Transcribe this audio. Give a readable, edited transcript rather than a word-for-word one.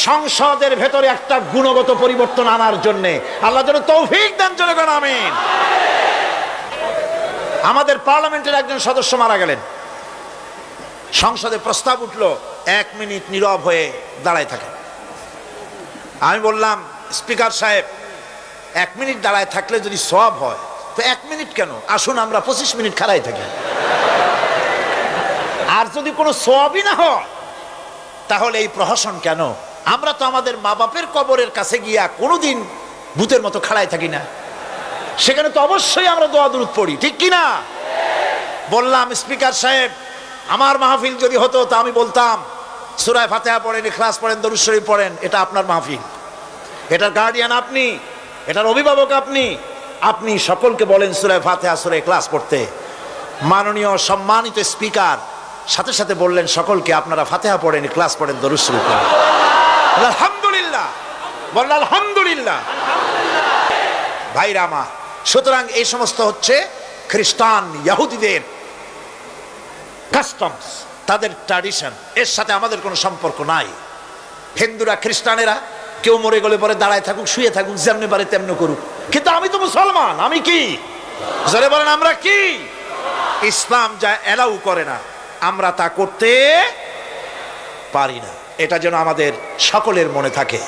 সংসদের ভেতরে একটা গুণগত পরিবর্তন আনার জন্য আল্লাহ যেন তৌফিক দেন, জনগণ আমিন। আমাদের পার্লামেন্টের একজন সদস্য মারা গেলেন, সংসদে প্রস্তাব উঠলো 1 মিনিট নীরব হয়ে দাঁড়ায় থাকেন। আমি বললাম, স্পিকার সাহেব 1 মিনিট দাঁড়ায় থাকলে যদি সওয়াব হয় তো 1 মিনিট কেন, আসুন আমরা 25 মিনিট খাড়াই থাকি। আর যদি কোনো সওয়াবই না হয় তাহলে এই প্রহসন কেন? আমরা তো আমাদের মা বাপের কবরের কাছে গিয়া কোনোদিন ভূতের মতো খাড়াই থাকি না, সেখানে তো অবশ্যই আমরা দোয়া দুরূদ পড়ি, ঠিক কি না? বললাম, স্পিকার সাহেব আমার মাহফিল যদি হতো তা আমি বলতাম সূরা ফাতিহা পড়েন, ইখলাস পড়েন, দরুদ শরীফ পড়েন। এটা আপনার মাহফিল, এটার গার্ডিয়ান আপনি, এটার অভিভাবক আপনি। আপনি সকলকে বলেন সূরা ফাতিহা, সূরা ইখলাস পড়তে। মাননীয় সম্মানিত স্পিকার সাথে সাথে বললেন সকলকে, আপনারা ফাতিহা পড়েন, ইখলাস পড়েন, দরুদ শরীফ পড়েন। আলহামদুলিল্লাহ, বললেন আলহামদুলিল্লাহ। ভাইরা আমার, সুতরাং এই সমস্ত হচ্ছে খ্রিস্টান ইহুদিদের কাস্টমস, তাদের ট্র্যাডিশন, এর সাথে আমাদের কোনো সম্পর্ক নাই। হিন্দুরা খ্রিস্টানেরা কেউ মরে গেলে পরে দাঁড়ায় থাকুক, শুয়ে থাকুক, যেমনি পারে তেমনি করুক, কিন্তু আমি তো মুসলমান, আমি কি? জোরে বলেন, আমরা কি? ইসলাম যা এলাউ করে না আমরা তা করতে পারি না। এটা যেন আমাদের সকলের মনে থাকে।